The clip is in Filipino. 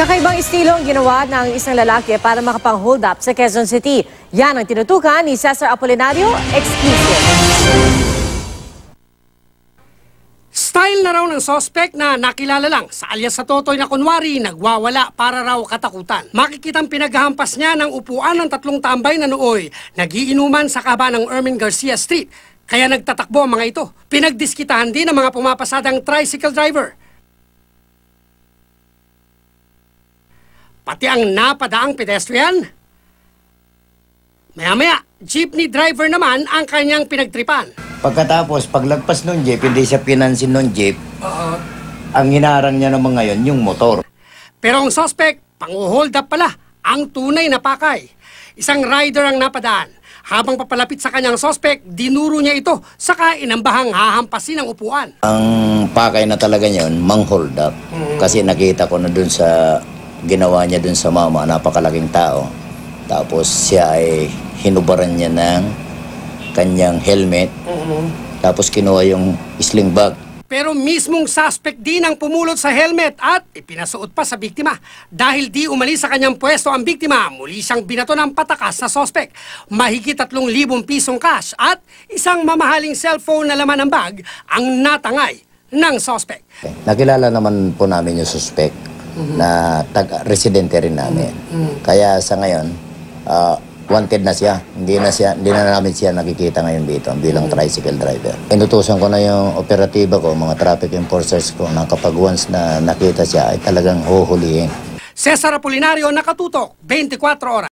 Kakaibang estilo ang ginawa ng isang lalaki para makapang-hold up sa Quezon City. Yan ang tinutukan ni Cesar Apolinario, exclusive. Style na raw ng sospek na nakilala lang sa alias sa Totoy na kunwari nagwawala para raw katakutan. Makikitang pinaghahampas niya ng upuan ng tatlong tambay na nooy nagiinuman sa kaba ng Ermin Garcia Street. Kaya nagtatakbo ang mga ito. Pinagdiskitahan din ng mga pumapasadang tricycle driver. Pati ang napadaang pedestrian. Maya-maya, jeepney driver naman ang kanyang pinagtripan. Pagkatapos, paglagpas ng jeep, hindi siya pinansin ng jeep. Ang hinarang niya naman ngayon, yung motor. Pero ang suspect, pang-hold up pala, ang tunay na pakay. Isang rider ang napadaan. Habang papalapit sa kanyang suspect, dinuro niya ito, saka inambahang hahampasin ang upuan. Ang pakay na talaga niyon, mang-hold up. Kasi nakita ko na dun sa ginawa niya dun sa mama, napakalaking tao. Tapos siya ay hinubaran niya ng kanyang helmet. Tapos kinuha yung sling bag. Pero mismong suspect din ang pumulot sa helmet at ipinasuot pa sa biktima. Dahil di umalis sa kanyang pwesto ang biktima, muli siyang binato ng patakas sa suspect. Mahigit 3,000 pisong cash at isang mamahaling cellphone na laman ng bag ang natangay ng suspect. Nakilala naman po namin yung suspect na residente rin namin. Kaya sa ngayon, wanted na siya. Hindi na namin siya nakikita ngayon dito bilang tricycle driver. Inutusan ko na yung operatiba ko, mga traffic enforcers ko, na kapag once na nakita siya ay talagang huhulihin. Cesar Apolinario, nakatutok, 24 oras.